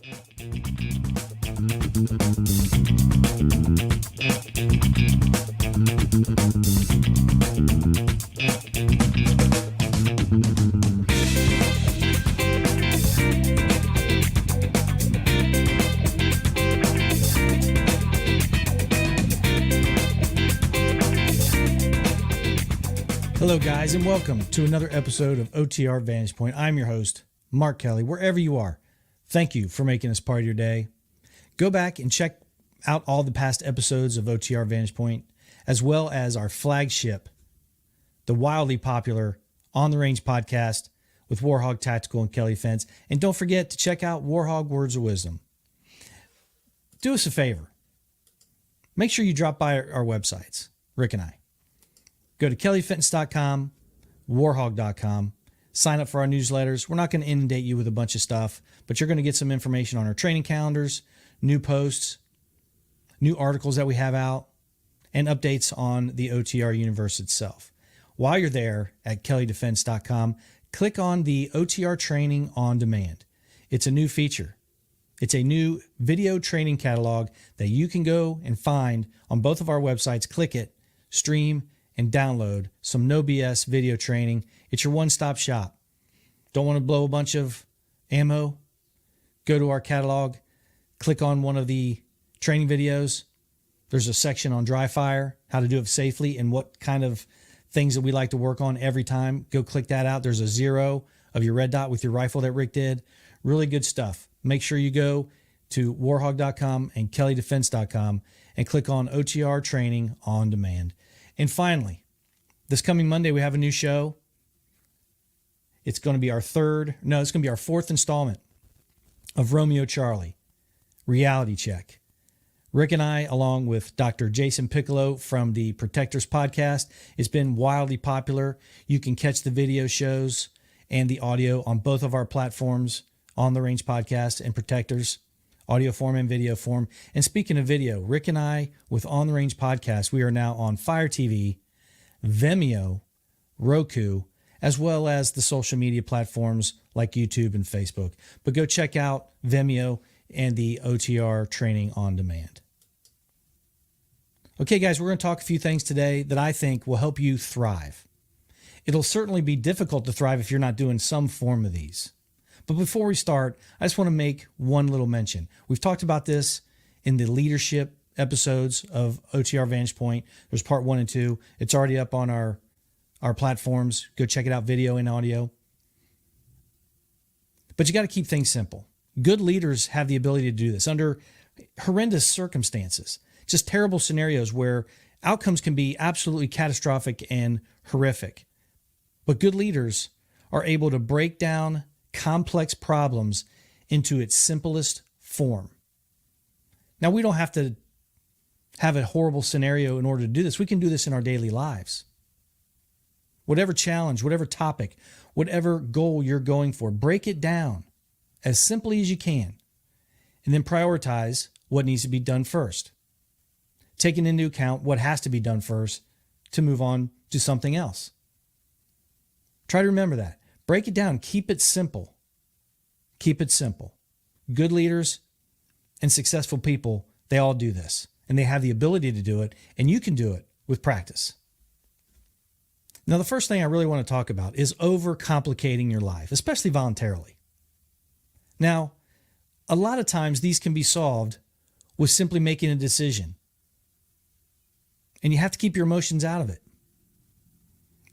Hello, guys, and welcome to another episode of OTR Vantage Point. I'm your host, Mark Kelly. Wherever you are, thank you for making this part of your day. Go back and check out all the past episodes of OTR Vantage Point, as well as our flagship, the wildly popular On the Range podcast with Warhog Tactical and Kelly Defense. And don't forget to check out Warhog Words of Wisdom. Do us a favor. Make sure you drop by our websites, Rick and I. Go to kellyfitness.com, warhog.com, sign up for our newsletters. We're not going to inundate you with a bunch of stuff, but you're going to get some information on our training calendars, new posts, new articles that we have out, and updates on the OTR universe itself. While you're there at kellydefense.com, click on the OTR Training on Demand. It's a new feature. It's a new video training catalog that you can go and find on both of our websites. Click it, stream, and download some no BS video training. It's your one-stop shop. Don't want to blow a bunch of ammo? Go to our catalog, click on one of the training videos. There's a section on dry fire, how to do it safely, and what kind of things that we like to work on every time. Go click that out. There's a 0 of your red dot with your rifle that Rick did. Really good stuff. Make sure you go to warhog.com and kellydefense.com and click on OTR Training on Demand. And finally, this coming Monday, we have a new show. It's going to be our fourth installment of Romeo Charlie, Reality Check. Rick and I, along with Dr. Jason Piccolo from the Protectors podcast, it's been wildly popular. You can catch the video shows and the audio on both of our platforms, On the Range Podcast and Protectors, audio form and video form. And speaking of video, Rick and I, with On the Range Podcast, we are now on Fire TV, Vimeo, Roku, as well as the social media platforms like YouTube and Facebook. But go check out Vimeo and the OTR Training on Demand. Okay, guys, we're going to talk a few things today that I think will help you thrive. It'll certainly be difficult to thrive if you're not doing some form of these. But before we start, I just want to make one little mention. We've talked about this in the leadership episodes of OTR Vantage Point. There's part 1 and 2. It's already up on our platforms. Go check it out, video and audio. But you got to keep things simple. Good leaders have the ability to do this under horrendous circumstances, just terrible scenarios where outcomes can be absolutely catastrophic and horrific. But good leaders are able to break down complex problems into its simplest form. Now, we don't have to have a horrible scenario in order to do this. We can do this in our daily lives. Whatever challenge, whatever topic, whatever goal you're going for, break it down as simply as you can, and then prioritize what needs to be done first, taking into account what has to be done first to move on to something else. Try to remember that. Break it down. Keep it simple. Keep it simple. Good leaders and successful people, they all do this, and they have the ability to do it, and you can do it with practice. Now, the first thing I really want to talk about is overcomplicating your life, especially voluntarily. Now, a lot of times these can be solved with simply making a decision, and you have to keep your emotions out of it.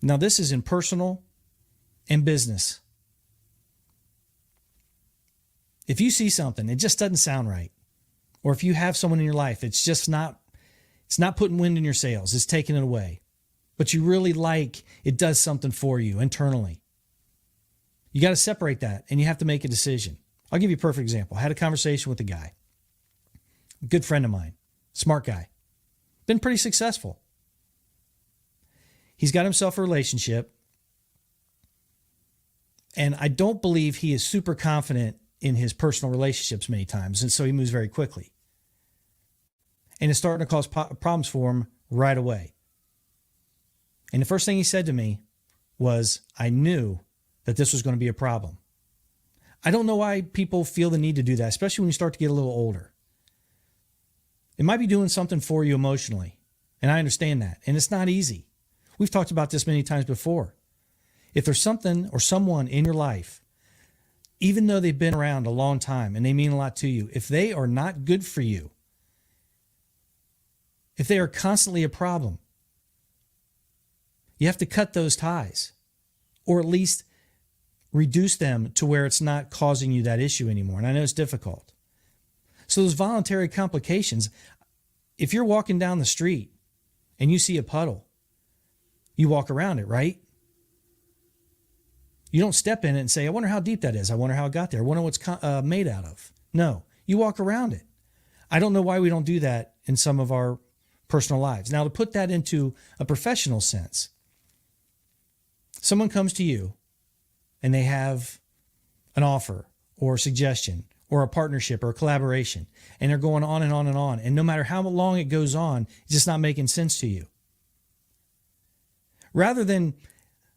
Now, this is in personal and business. If you see something, it just doesn't sound right, or if you have someone in your life, it's not putting wind in your sails, it's taking it away, but you really like, it does something for you internally. You got to separate that, and you have to make a decision. I'll give you a perfect example. I had a conversation with a guy, a good friend of mine, smart guy, been pretty successful. He's got himself a relationship, and I don't believe he is super confident in his personal relationships many times, and so he moves very quickly. And it's starting to cause problems for him right away. And the first thing he said to me was, I knew that this was going to be a problem. I don't know why people feel the need to do that, especially when you start to get a little older. It might be doing something for you emotionally, and I understand that, and it's not easy. We've talked about this many times before. If there's something or someone in your life, even though they've been around a long time and they mean a lot to you, if they are not good for you, if they are constantly a problem, you have to cut those ties, or at least reduce them to where it's not causing you that issue anymore. And I know it's difficult. So those voluntary complications, if you're walking down the street and you see a puddle, you walk around it, right? You don't step in it and say, I wonder how deep that is. I wonder how it got there. I wonder what it's made out of. No, you walk around it. I don't know why we don't do that in some of our personal lives. Now, to put that into a professional sense, someone comes to you and they have an offer or a suggestion or a partnership or a collaboration, and they're going on and on and on. And no matter how long it goes on, it's just not making sense to you. Rather than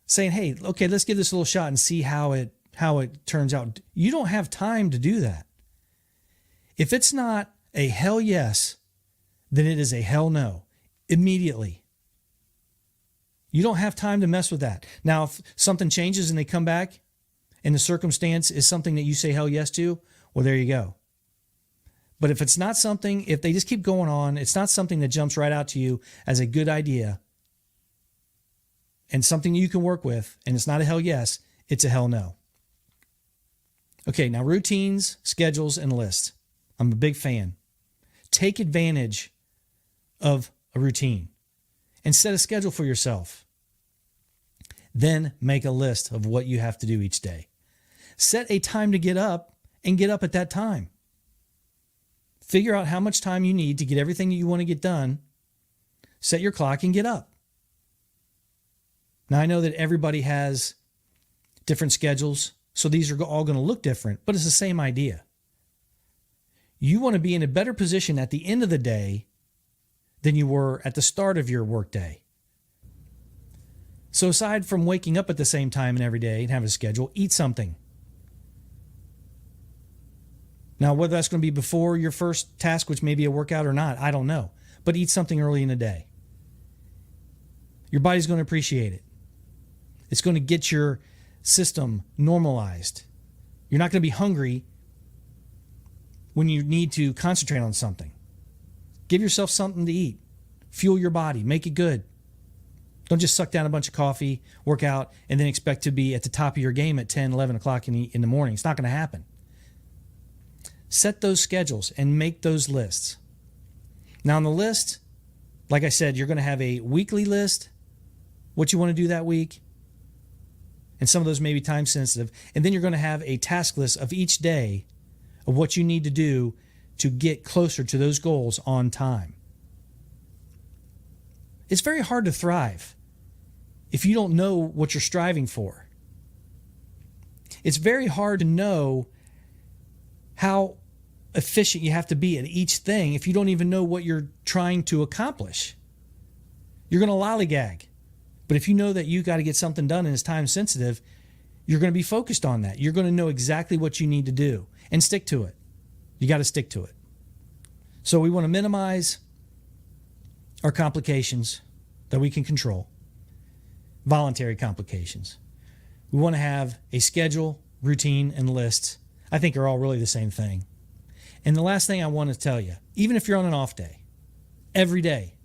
saying, hey, okay, let's give this a little shot and see how it turns out. You don't have time to do that. If it's not a hell yes, then it is a hell no immediately. You don't have time to mess with that. Now, if something changes and they come back and the circumstance is something that you say hell yes to, well, there you go. But if it's not something, if they just keep going on, it's not something that jumps right out to you as a good idea and something you can work with, and it's not a hell yes, it's a hell no. Okay, now routines, schedules, and lists. I'm a big fan. Take advantage of a routine and set a schedule for yourself. Then make a list of what you have to do each day. Set a time to get up and get up at that time. Figure out how much time you need to get everything that you want to get done. Set your clock and get up. Now, I know that everybody has different schedules, so these are all going to look different, but it's the same idea. You want to be in a better position at the end of the day than you were at the start of your workday. So aside from waking up at the same time and every day and have a schedule, eat something. Now, whether that's going to be before your first task, which may be a workout or not, I don't know. But eat something early in the day. Your body's going to appreciate it. It's going to get your system normalized. You're not going to be hungry when you need to concentrate on something. Give yourself something to eat. Fuel your body. Make it good. Don't just suck down a bunch of coffee, work out, and then expect to be at the top of your game at 10, 11 o'clock in the morning. It's not going to happen. Set those schedules and make those lists. Now on the list, like I said, you're going to have a weekly list, what you want to do that week, and some of those may be time sensitive. And then you're going to have a task list of each day of what you need to do to get closer to those goals on time. It's very hard to thrive if you don't know what you're striving for. It's very hard to know how efficient you have to be at each thing if you don't even know what you're trying to accomplish. You're going to lollygag. But if you know that you got to get something done and it's time sensitive, you're going to be focused on that. You're going to know exactly what you need to do and stick to it. You got to stick to it. So we want to minimize our complications that we can control, voluntary complications. We want to have a schedule, routine, and lists. I think are all really the same thing. And the last thing I want to tell you, even if you're on an off day, every day,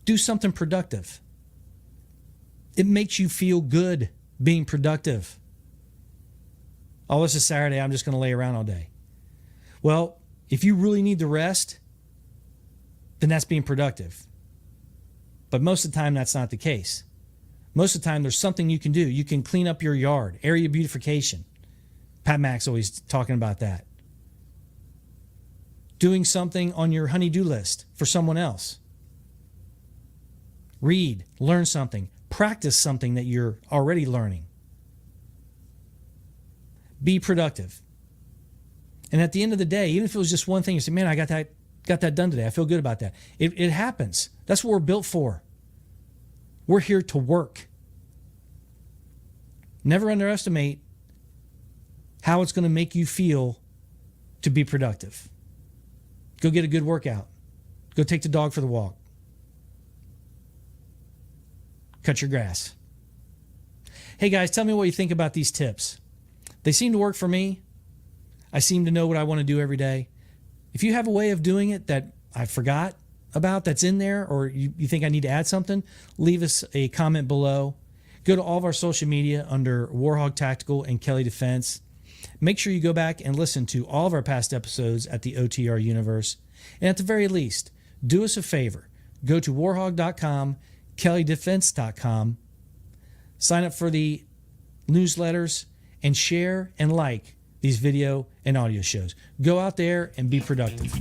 do something productive. It makes you feel good being productive. Oh, it's a Saturday, I'm just going to lay around all day. Well, if you really need the rest, then that's being productive. But most of the time, that's not the case. Most of the time, there's something you can do. You can clean up your yard, area beautification. Pat Mack's always talking about that. Doing something on your honey-do list for someone else. Read, learn something, practice something that you're already learning. Be productive. And at the end of the day, even if it was just one thing, you say, man, I got that done today. I feel good about that. It happens. That's what we're built for. We're here to work. Never underestimate how it's going to make you feel to be productive. Go get a good workout. Go take the dog for the walk. Cut your grass. Hey guys, tell me what you think about these tips. They seem to work for me. I seem to know what I want to do every day. If you have a way of doing it that I forgot about that's in there, or you think I need to add something, leave us a comment below. Go to all of our social media under Warhog Tactical and Kelly Defense. Make sure you go back and listen to all of our past episodes at the OTR Universe. And at the very least, do us a favor. Go to warhog.com, kellydefense.com, sign up for the newsletters, and share and like these video and audio shows. Go out there and be productive.